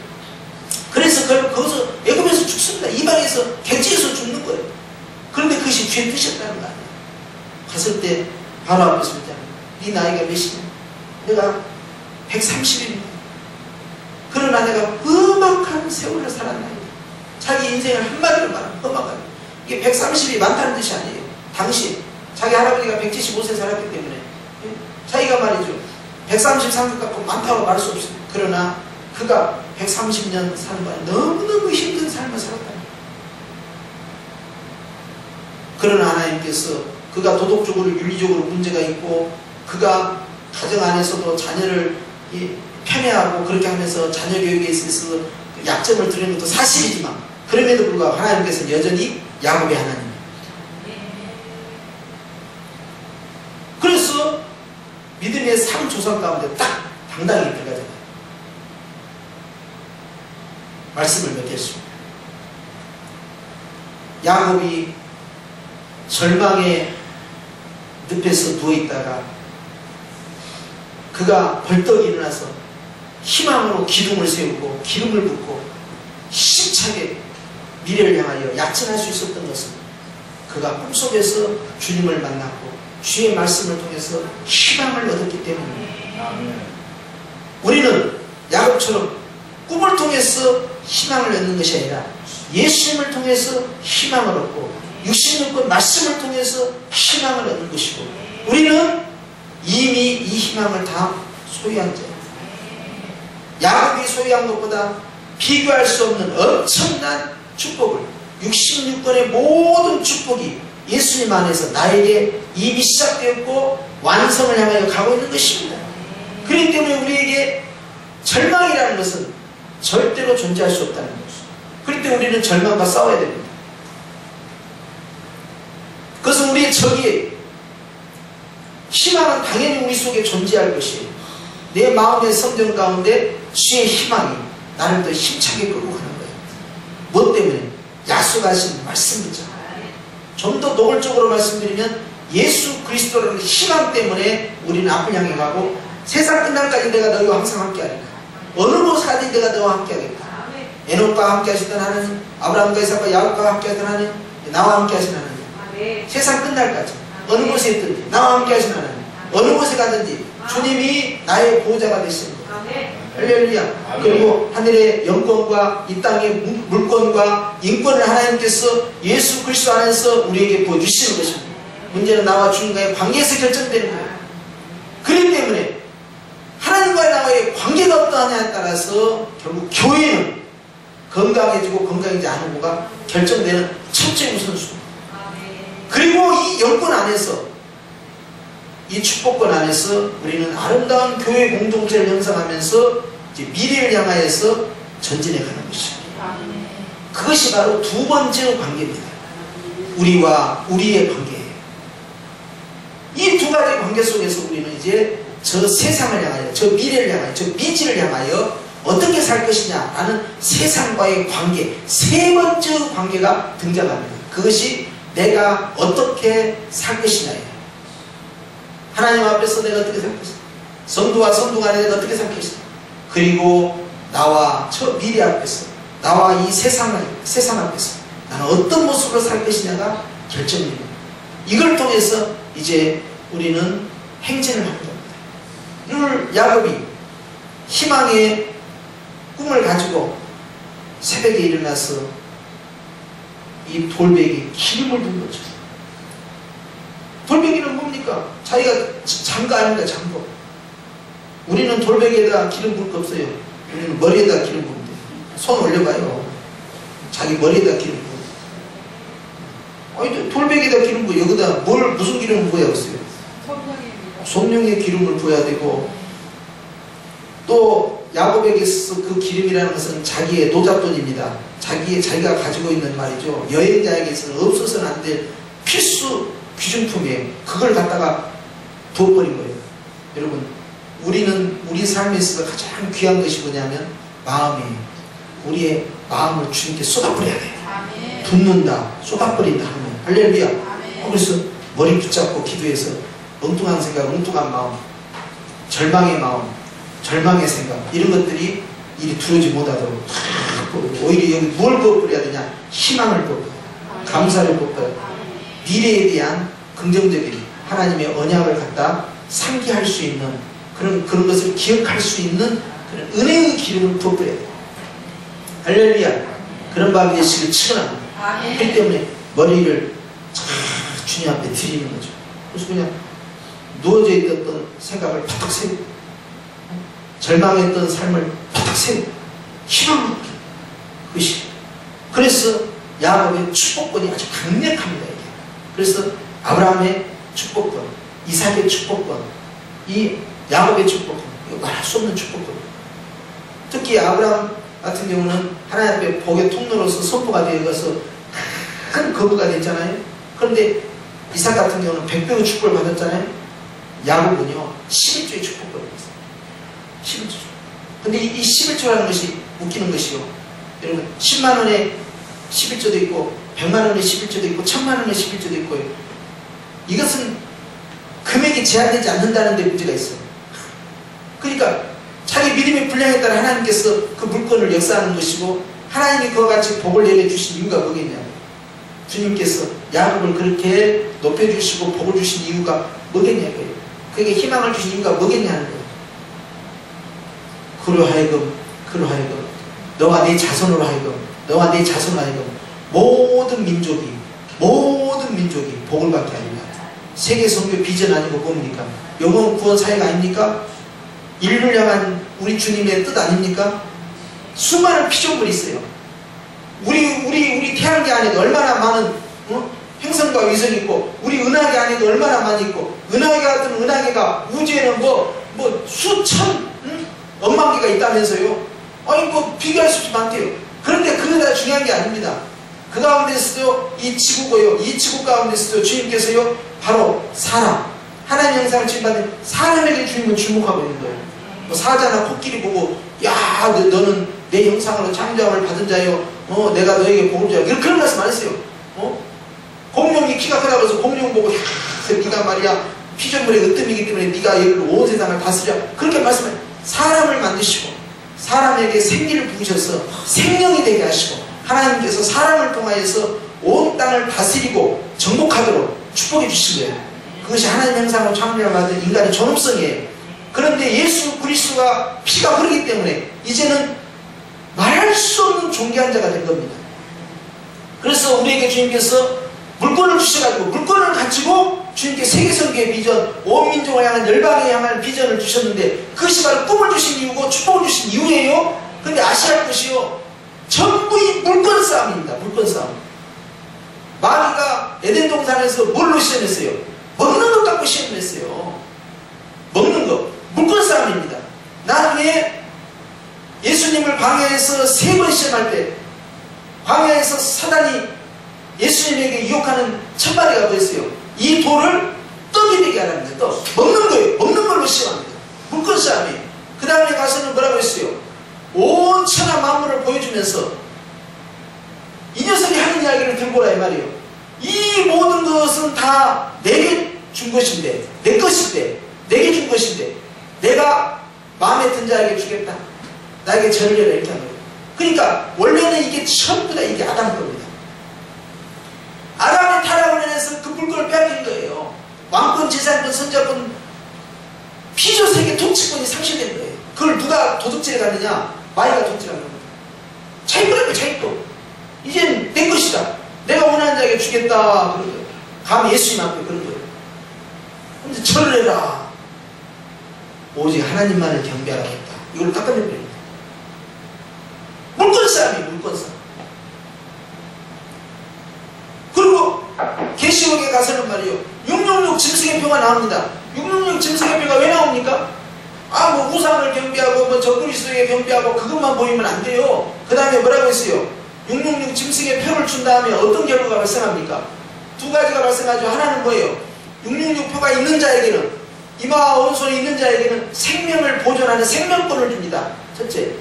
그래서 거기서 애굽에서 죽습니다. 이방에서 객지에서 죽는 거예요. 그런데 그것이 주의 뜻이었다는 거 아니에요. 갔을 때 바로 앞에서 있잖아요. 네 나이가 몇이냐? 내가 130입니다. 그러나 내가 험악한 세월을 살았나이다. 자기 인생을 한마디로 말하면 험악한. 이게 130이 많다는 뜻이 아니에요. 당시 자기 할아버지가 175세 살았기 때문에 자기가 말이죠. 133년 갖고 많다고 말할 수 없습니다. 그러나 그가 130년 사는 동안 너무너무 힘든 삶을 살았다. 그러나 하나님께서 그가 도덕적으로 윤리적으로 문제가 있고 그가 가정 안에서도 자녀를 편애하고 그렇게 하면서 자녀 교육에 있어서 약점을 드리는 것도 사실이지만 그럼에도 불구하고 하나님께서는 여전히 야곱의 하나님. 그래서 믿음의 3조상 가운데 딱 당당히 들어가잖아요. 말씀을 맺겠습니다. 야곱이 절망의 늪에서 누워있다가 그가 벌떡 일어나서 희망으로 기둥을 세우고 기름을 붓고 힘차게 미래를 향하여 약진할 수 있었던 것은 그가 꿈속에서 주님을 만났고 주의 말씀을 통해서 희망을 얻었기 때문입니다. 우리는 야곱처럼 꿈을 통해서 희망을 얻는 것이 아니라 예수님을 통해서 희망을 얻고 66권 말씀을 통해서 희망을 얻는 것이고 우리는 이미 이 희망을 다 소유한 자예요. 야곱이 소유한 것보다 비교할 수 없는 엄청난 축복을 66권의 모든 축복이 예수님 안에서 나에게 이미 시작되었고 완성을 향하여 가고 있는 것입니다. 그렇기 때문에 우리에게 절망이라는 것은 절대로 존재할 수 없다는 것입니다. 그렇기 때문에 우리는 절망과 싸워야 됩니다. 그것은 우리의 적이에요. 희망은 당연히 우리 속에 존재할 것이에요. 내 마음의 성전 가운데 주의 희망이 나를 더 힘차게 끌고 가는 거예요. 무엇 때문에? 약속하신 말씀이죠. 좀 더 노골적으로 말씀드리면 예수 그리스도라는 희망 때문에 우리는 앞을 향해 가고 세상 끝날까지 내가 너희와 항상 함께하리라. 어느 곳 가든 내가 너와 함께하겠다. 에녹과 함께 하시던 하나님, 아브라함과 이삭과 야곱과 함께 하던 하나님, 나와 함께 하신 하나님. 세상 끝날까지 어느 곳에 있든지 나와 함께 하신 하나님, 어느 곳에 가든지 주님이 나의 보호자가 되시는 거예요. 할렐루야. 그리고 하늘의 영권과 이 땅의 물권과 인권을 하나님께서 예수 그리스도 안에서 우리에게 보여주시는 것입니다. 문제는 나와 주님과의 관계에서 결정되는 거예요. 그렇기 때문에 하나님과의 나와의 관계가 어떠하냐에 따라서 결국 교회는 건강해지고 건강해지지 않은 거가 결정되는 첫째 우선순위. 그리고 이 영권 안에서 이 축복권 안에서 우리는 아름다운 교회 공동체를 형성하면서 이제 미래를 향하여서 전진해 가는 것입니다. 그것이 바로 두 번째 관계입니다. 우리와 우리의 관계예요. 이 두 가지 관계 속에서 우리는 이제 저 세상을 향하여, 저 미래를 향하여, 저 미지를 향하여 어떻게 살 것이냐라는 세상과의 관계, 세 번째 관계가 등장합니다. 그것이 내가 어떻게 살 것이냐예요. 하나님 앞에서 내가 어떻게 살 것이냐, 성도와 성도 간에 내가 어떻게 살 것이냐, 그리고 나와 저 미래 앞에서, 나와 이 세상 앞에서 나는 어떤 모습으로 살 것이냐가 결정됩니다. 이걸 통해서 이제 우리는 행진을 하는 겁니다. 오늘 야곱이 희망의 꿈을 가지고 새벽에 일어나서 이 돌베개에 기름을 붓는 거죠. 돌베개는 뭡니까? 자기가 장거 아닙니까? 장거. 우리는 돌베개에다 기름 부을 거 없어요. 우리는 머리에다 기름 부으면 돼요. 손 올려봐요. 자기 머리에다 기름 부어. 아니, 돌베개에다 기름 부어. 여기다 무슨 기름을 부어야겠어요? 성령의 기름을 부어야 되고, 또 야곱에게 있어서 그 기름이라는 것은 자기의 노잣돈입니다. 자기가 가지고 있는 말이죠. 여행자에게 있어서는 없어서는 안 될 필수 귀중품이에요. 그걸 갖다가 부어버린 거예요. 여러분, 우리는 우리 삶에 있어서 가장 귀한 것이 뭐냐면 마음이에요. 우리의 마음을 주님께 쏟아버려야 돼요. 붓는다, 쏟아버린다 하면 할렐루야. 그래서 머리 붙잡고 기도해서 엉뚱한 생각, 엉뚱한 마음, 절망의 마음, 절망의 생각, 이런 것들이 이리 들어오지 못하도록 오히려 여기 뭘 부어버려야 되냐? 희망을 부어버려요. 감사를 부어버려요. 미래에 대한 긍정적인 하나님의 언약을 갖다 상기할 수 있는 그런 것을 기억할 수 있는 그런 은혜의 기름을 부어버려야 돼요. 할렐루야. 그런 밤이 되시길 축원합니다. 그렇기 때문에 머리를 주님 앞에 드리는 거죠. 그래서 그냥 누워져 있던 생각을 팍팍 세우고 절망했던 삶을 바닥 세우고 희망을 얻는 그것이. 그래서 야곱의 축복권이 아주 강력합니다. 이게. 그래서 아브라함의 축복권, 이삭의 축복권, 이 야곱의 축복권, 이거 말할 수 없는 축복권입니다. 특히 아브라함 같은 경우는 하나님 앞에 복의 통로로서 선포가 되어서 큰 거부가 됐잖아요. 그런데 이삭 같은 경우는 100배의 축복을 받았잖아요. 야곱은요 11조의 축복을 받았어요. 11조. 근데 이 11조라는 것이 웃기는 것이요, 여러분 10만원에 11조도 있고 100만원에 11조도 있고 1000만원에 11조도 있고요. 이것은 금액이 제한되지 않는다는 데 문제가 있어요. 그러니까 자기 믿음이 불량에 따라 하나님께서 그 물건을 역사하는 것이고, 하나님이 그와 같이 복을 내려주신 이유가 뭐겠냐고. 주님께서 야곱을 그렇게 높여주시고 복을 주신 이유가 뭐겠냐고요. 그에게 희망을 주신 이유가 뭐겠냐는 거예요. 그로 하여금 너와 네 자손으로 하여금 모든 민족이 복을 받게 하리라. 세계 선교 비전 아니고 뭡니까? 영원 구원 사회가 아닙니까? 인류를 향한 우리 주님의 뜻 아닙니까? 수많은 피조물이 있어요. 우리 태양계 안에도 얼마나 많은 행성과 위성이 있고, 우리 은하계 안에도 얼마나 많이 있고, 은하계 같은 은하계가 우주에는 뭐 수천 억만 개가 있다면서요. 아니 뭐 비교할 수 없이 많대요. 그런데 그게 다 중요한 게 아닙니다. 그 가운데서도 이 지구고요, 이 지구 가운데서도 주님께서요 바로 사람, 하나님 형상을 지음받은 사람에게 주님은 주목하고 있는 거예요. 뭐 사자나 코끼리 보고 야 너는 내 형상으로 창조함을 받은 자요, 내가 너에게 복을 주야, 그런 말씀 안 했어요. 공룡이 키가 크다고 해서 공룡 보고 야 네가 말이야 피조물의 으뜸이기 때문에 네가 온 세상을 다스려, 그렇게 말씀해요. 사람을 만드시고 사람에게 생기를 부으셔서 생명이 되게 하시고, 하나님께서 사람을 통하여서 온 땅을 다스리고 정복하도록 축복해 주신 거예요. 그것이 하나님 형상으로 창조를 받은 인간의 존엄성이에요. 그런데 예수 그리스도가 피가 흐르기 때문에 이제는 말할 수 없는 존귀한 자가 된 겁니다. 그래서 우리에게 주님께서 물권을 주셔가지고, 물권을 가지고 주님께 세계선교의 비전, 온 민족을 향한 열방에 향한 비전을 주셨는데, 그것이 바로 꿈을 주신 이유고 축복을 주신 이유예요. 그런데 아셔야 할 것이요, 전부 이 물권 싸움입니다. 물권 싸움. 마귀가 에덴 동산에서 뭘로 시험했어요? 먹는 것 갖고 시험했어요. 먹는 것. 물권 싸움입니다. 나중에 예수님을 광야에서 3번 시험할 때, 광야에서 사단이 예수님에게 유혹하는 첫 마디가 뭐였어요? 이 돌을 떡이 되게 하랍니다. 떡. 먹는 거예요. 먹는 걸로 시험합니다. 물권 싸움이에요. 그 다음에 가서는 뭐라고 했어요? 온 천하 만물을 보여주면서 이 녀석이 하는 이야기를 들고 오라 이 말이에요. 이 모든 것은 다 내게 준 것인데, 내 것인데, 내게 준 것인데, 내가 마음에 든 자에게 주겠다. 나에게 절을 해라, 이렇게 하는 거예요. 그러니까 원래는 이게 전부 다 이게 아담 겁니다. 아담의 타락을 인해서 그 물건을 빼앗긴 거예요. 왕권, 재산권, 선자권, 피조세계 통치권이 상실된 거예요. 그걸 누가 도둑질해 갔느냐? 마귀가 도둑질한 겁니다. 자기 거라고, 자기 거. 이젠 내 것이다. 내가 원하는 자에게 주겠다. 그런 거예요. 감히 예수님 앞에 그런 거예요. 근데 절을 해라. 오직 하나님만을 경배하라겠다. 이걸 닦아내버립니다. 물권 싸움이에요. 물권 싸움. 그리고 계시록에 가서는 말이요, 666 짐승의 표가 나옵니다. 666 짐승의 표가 왜 나옵니까? 뭐 우상을 경배하고 뭐 저 그리스도에게 경배하고 그것만 보이면 안 돼요. 그 다음에 뭐라고 했어요? 666 짐승의 표를 준 다음에 어떤 결과가 발생합니까? 두 가지가 발생하죠. 하나는 뭐예요? 666 표가 있는 자에게는, 이마와 오른손이 있는 자에게는 생명을 보존하는 생명권을 줍니다. 첫째,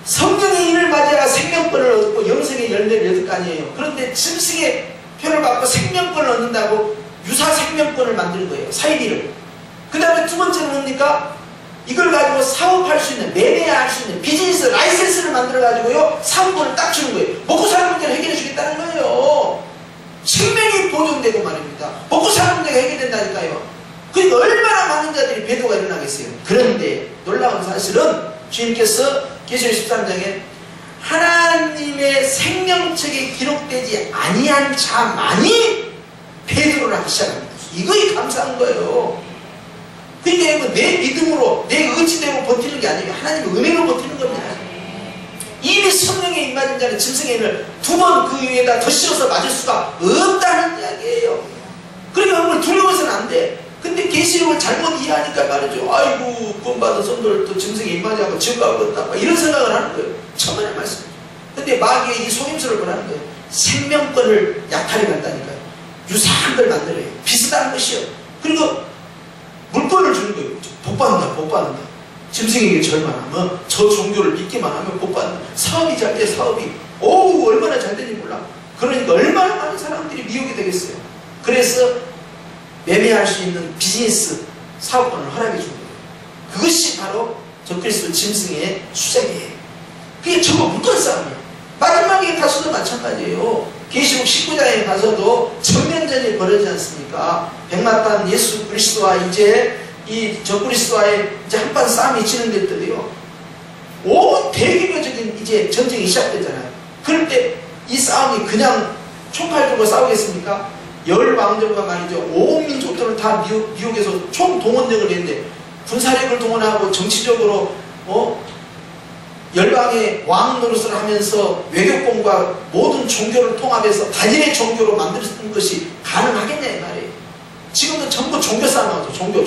성령의 인을 맞아야 생명권을 얻고 영생의 열매를 얻을 거 아니에요. 그런데 짐승의 표를 받고 생명권을 얻는다고 유사 생명권을 만드는 거예요. 사이비를. 그 다음에 두 번째는 뭡니까? 이걸 가지고 사업할 수 있는, 매매할 수 있는 비즈니스 라이센스를 만들어가지고요, 사업권을 딱 주는 거예요. 먹고 사는 문제를 해결해 주겠다는 거예요. 생명이 보존되고 말입니다. 먹고 사는 문제가 해결된다니까요. 그러니까 얼마나 많은 자들이 배도가 일어나겠어요. 그런데 놀라운 사실은 주님께서 계시록 13장에 하나님의 생명책에 기록되지 아니한 자만이 배도를 하기 시작합니다. 이거이 감사한 거예요. 그러니까 내 믿음으로 내 의지대로 버티는 게 아니고 하나님의 은혜로 버티는 겁니다. 이미 성령의 임하는 자는 짐승의 힘을 2번 그 위에다 더 실어서 맞을 수가 없다는 이야기예요. 그러니까 그걸 두려워서는 안 돼. 근데 계시록을 잘못 이해하니까 말이죠. 아이고 구원받은 성도를 또 짐승의 임하지 않고 지옥 가겠다 이런 생각을 하는 거예요. 천만의 말씀. 근데 마귀의 이 속임수를 보라는 거예요. 생명권을 약탈해 간다니까요. 유사한 걸 만들어요. 비슷한 것이요. 그리고 물권을 주는 거예요. 복받는다, 복받는다. 짐승에게 절만하면 저 종교를 믿기만 하면 복받는다. 사업이 잘 돼, 사업이. 오우, 얼마나 잘 되는지 몰라. 그러니까 얼마나 많은 사람들이 미혹이 되겠어요. 그래서 매매할 수 있는 비즈니스 사업권을 허락해 준 거예요. 그것이 바로 적그리스도 짐승의 수작이에요. 그게 전부 물권 싸움이에요. 마지막에 가서도 마찬가지예요. 계시록 19장에 가서도 전면전이 벌어지지 않습니까? 백마탄 예수 그리스도와 이제 이 적그리스도와의 이제 한판 싸움이 진행됐더니요. 온 대규모적인 이제 전쟁이 시작되잖아요. 그럴 때 이 싸움이 그냥 총칼 들고 싸우겠습니까? 열 왕정과 말이죠. 온 민족들을 다 미혹해서 총동원력을 냈는데 군사력을 동원하고 정치적으로 열방의 왕 노릇을 하면서 외교권과 모든 종교를 통합해서 단일의 종교로 만들었던 것이 가능하겠냐 이 말이에요. 지금도 전부 종교 싸움 나오죠. 종교.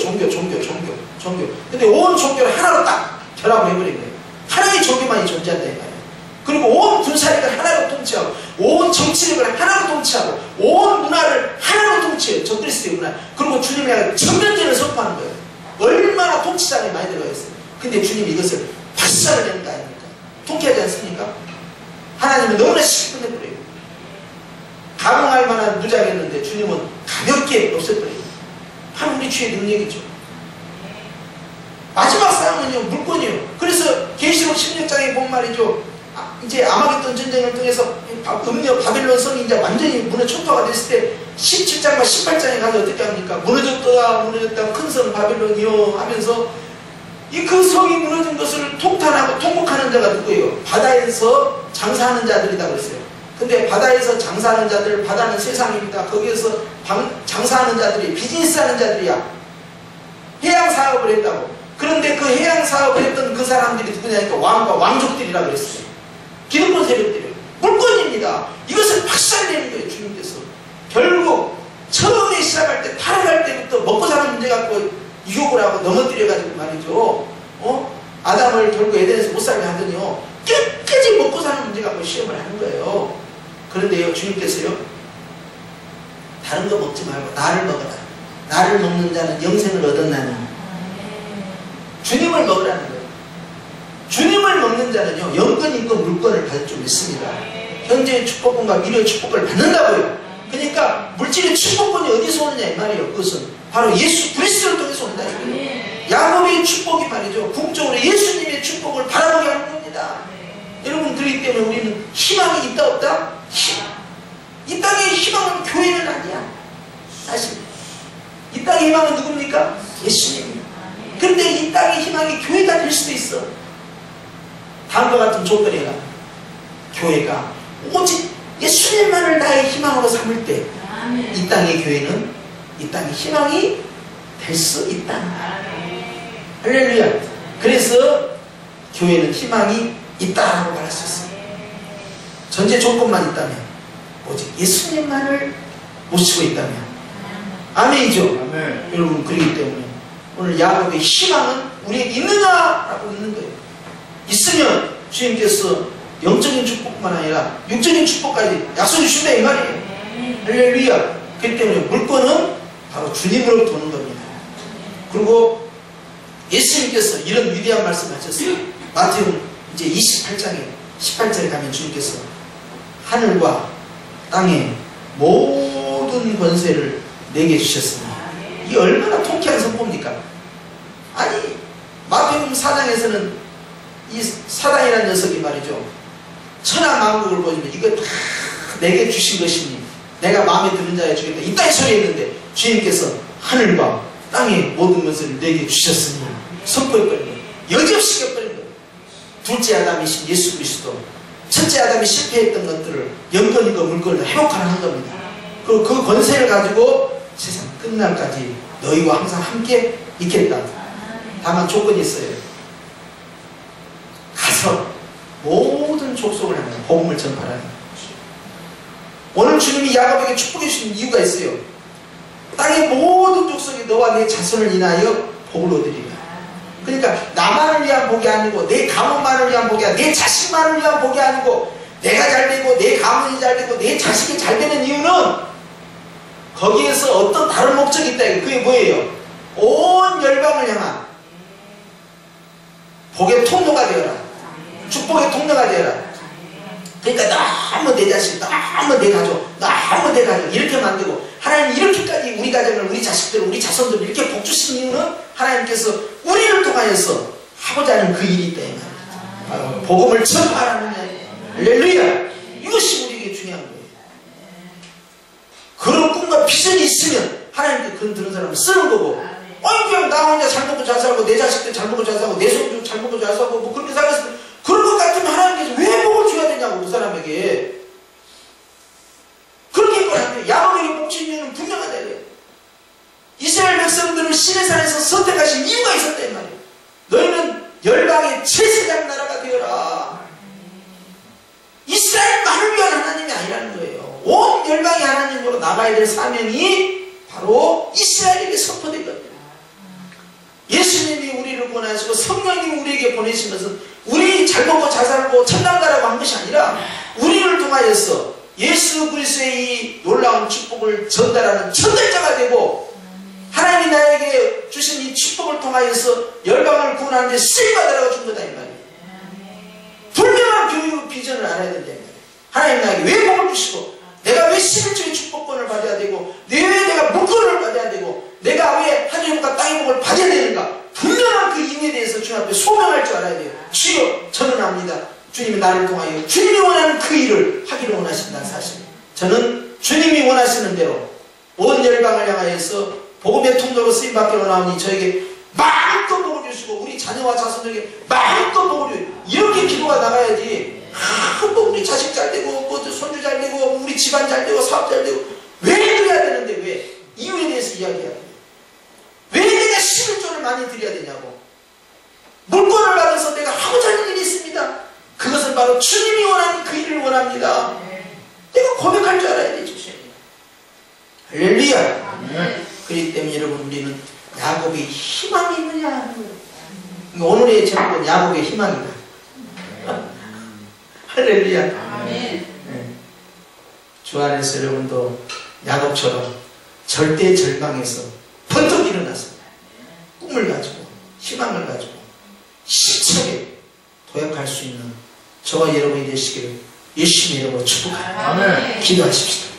근데 온 종교를 하나로 딱 결합을 해버린 거예요. 하나의 종교만이 존재한다 이 말이에요. 그리고 온 군사력을 하나로 통치하고 온 정치력을 하나로 통치하고 온 문화를 하나로 통치해요. 적그리스도의 문화. 그리고 주님이 전면전을 선포하는 거예요. 얼마나 통치장에 많이 들어가 있어요. 근데 주님이 이것을 박살을 내는 거 아닙니까? 통쾌하지 않습니까? 하나님은 너무나 쉽게 끝내버려요. 감흥할 만한 무장이었는데 주님은 가볍게 없애버려요. 바로 우리 주의 능력이죠. 마지막 싸움은요, 물권이에요. 그래서 계시록 16장에 본 말이죠. 이제 아마겟돈 전쟁을 통해서 음녀 바빌론 성이 이제 완전히 무너초토가 됐을 때 17장과 18장에 가서 어떻게 합니까? 무너졌다 큰 성 바빌론이요 하면서 그 성이 무너진 것을 통탄하고 통곡하는 자가 누구예요? 바다에서 장사하는 자들이다 그랬어요. 근데 바다에서 장사하는 자들, 바다는 세상입니다. 거기에서 장사하는 자들이, 비즈니스 하는 자들이야. 해양 사업을 했다고. 그런데 그 해양 사업을 했던 그 사람들이 누구냐니까 왕과 왕족들이라 그랬어요. 기득권 세력들이에요. 물권입니다. 이것을 박살내는 거예요, 주님께서. 결국 처음에 시작할 때, 타락할 때부터 먹고 사는 문제 갖고 유혹을 하고 넘어뜨려가지고 말이죠. 아담을 결국 에덴에서 못 살게 하더니요. 끝까지 먹고 사는 문제 갖고 시험을 하는 거예요. 그런데요, 주님께서요. 다른 거 먹지 말고 나를 먹어라. 나를 먹는 자는 영생을 얻었나니. 주님을 먹으라는 거예요. 주님을 먹는 자는요, 영권, 인권, 물권을 받을 줄 믿습니다. 현재의 축복권과 미래의 축복을 받는다고요. 그러니까 물질의 축복권이 어디서 오느냐 이 말이에요. 그것은 바로 예수 그리스도를 통해서 온다 이거예요. 야곱의 축복이 말이죠. 궁극적으로 예수님의 축복을 바라보게 하는 겁니다. 여러분, 그렇기 때문에 우리는 희망이 있다 없다? 이 땅의 희망은 교회는 아니야. 사실 이 땅의 희망은 누굽니까? 예수님이에요. 그런데 이 땅의 희망이 교회가 될 수도 있어. 다음과 같은 조건이라 교회가 오직 예수님만을 나의 희망으로 삼을 때 이 땅의 교회는 이 땅의 희망이 될 수 있다. 할렐루야. 그래서 교회는 희망이 있다라고 말할 수 있어요. 전제 조건만 있다면, 오직 예수님만을 모시고 있다면. 아멘이죠. 아멘. 여러분, 그렇기 때문에 오늘 야곱의 희망은 우리에게 있느냐라고 있는 거예요. 있으면 주님께서 영적인 축복만 아니라 육적인 축복까지 약속해 주신다 이 말이에요. 할렐루야. 그렇기 때문에 물권은 바로 주님으로부터 오는 겁니다. 그리고 예수님께서 이런 위대한 말씀 하셨어요. 마태복음 이제 28장에 18절에 가면 주님께서 하늘과 땅의 모든 권세를 내게 주셨습니다. 이게 얼마나 통쾌한 선포입니까? 아니, 마태복음 4장에서는 이 사단이라는 녀석이 말이죠. 천하만국을 보여주면 이거 다 내게 주신 것이니 내가 마음에 드는 자에 주겠다. 이따위 소리했는데 주님께서 하늘과 땅의 모든 것을 내게 주셨으니 선포해버린 거예요. 여지없이 껴버린 거예요. 둘째 아담이신 예수 그리스도, 첫째 아담이 실패했던 것들을 영권과 물권을 회복하는 겁니다. 그리고 그 권세를 가지고 세상 끝날까지 너희와 항상 함께 있겠다. 다만 조건이 있어요. 가서 모든 족속을 향해 복음을 전파하는 거예요. 오늘 주님이 야곱에게 축복해 주신 이유가 있어요. 땅의 모든 족속이 너와 내 자손을 인하여 복을 얻으리라. 그러니까 나만을 위한 복이 아니고 내 가문만을 위한 복이 아니고 내 자식만을 위한 복이 아니고 내가 잘 되고 내 가문이 잘 되고 내 자식이 잘 되는 이유는 거기에서 어떤 다른 목적이 있다. 그게 뭐예요? 온 열방을 향한 복의 통로가 되어라. 축복의 통로가 되어라. 그러니까 너무 내 자식, 너무 내 가족, 너무 내 가족 이렇게 만들고 하나님 이렇게까지 우리 가정을, 우리 자식들을, 우리 자손들을 이렇게 복 주신 이유는 하나님께서 우리를 통하여서 하고자 하는 그 일이 있다. 이 말이에요. 복음을 전파하는 거예요. 할렐루야. 이것이 우리에게 중요한 거예요. 그런 꿈과 비전이 있으면 하나님께 그런 들은 사람을 쓰는 거고, 그냥 나 혼자 잘 먹고 잘 살고 내 자식들 잘 먹고 잘 살고 내 손주 잘 먹고 잘 살고 뭐 그렇게 살겠어. 그런 것 같으면 하나님께서 왜 복을 줘야 되냐고 그 사람에게. 그렇게 말하면 야곱에게 복 주신 이유는 분명하다. 이스라엘 백성들을 시내산에서 선택하신 이유가 있었다 이 말이에요. 너희는 열방의 제사장 나라가 되어라. 이스라엘만을 위한 하나님이 아니라는 거예요. 온 열방의 하나님으로 나가야 될 사명이 바로 이스라엘에게 선포된 겁니다. 예수님이 우리를 보내시고 성령님이 우리에게 보내신 것은 우리 잘 먹고 잘 살고 천당 가라고 한 것이 아니라 우리를 통하여서 예수 그리스도의 이 놀라운 축복을 전달하는 전달자가 되고 하나님이 나에게 주신 이 축복을 통하여서 열방을 구원하는 데 쓰임받으라고 준 거다 이 말이에요. 분명한 교육 비전을 알아야 된다 이 말이에요. 하나님 나에게 왜 복을 주시고 내가 왜 11조의 축복권을 받아야 되고 왜 내가 물권을 받아야 되고 내가 왜 하늘의 복과 땅의 복을 받아야 되는가. 분명한 그 이유에 대해서 주님 앞에 소명할 줄 알아야 돼요. 주여 저는 압니다. 주님이 나를 통하여 주님이 원하는 그 일을 하기를 원하신다는 사실. 저는 주님이 원하시는 대로 온 열방을 향하여서 복음의 통로로 쓰임받기 원하오니 저에게 마음껏 복을 주시고 우리 자녀와 자손들에게 마음껏 복을 주시고 이렇게 기도가 나가야지. 뭐 우리 자식 잘 되고 뭐 손주 잘 되고 우리 집안 잘 되고 사업 잘 되고 왜 그래야 되는데 왜? 이유에 대해서 이야기해야 돼요. 왜 내가 11조를 많이 드려야 되냐고. 물권을 받아서 내가 하고자 하는 일이 있습니다. 그것은 바로 주님이 원하는 그 일을 원합니다. 내가 고백할 줄 알아야 되죠. 할렐루야. 그렇기 때문에 여러분 우리는 야곱의 희망이 있느냐. 오늘의 제목은 야곱의 희망이다. 할렐루야. 네. 주 안에서 여러분도 야곱처럼 절대 절망에서 번쩍 일어나서 꿈을 가지고 희망을 가지고 힘차게 도약할 수 있는 저와 여러분이 되시기를 예수님의 이름으로 축복합니다. 기도하십시다.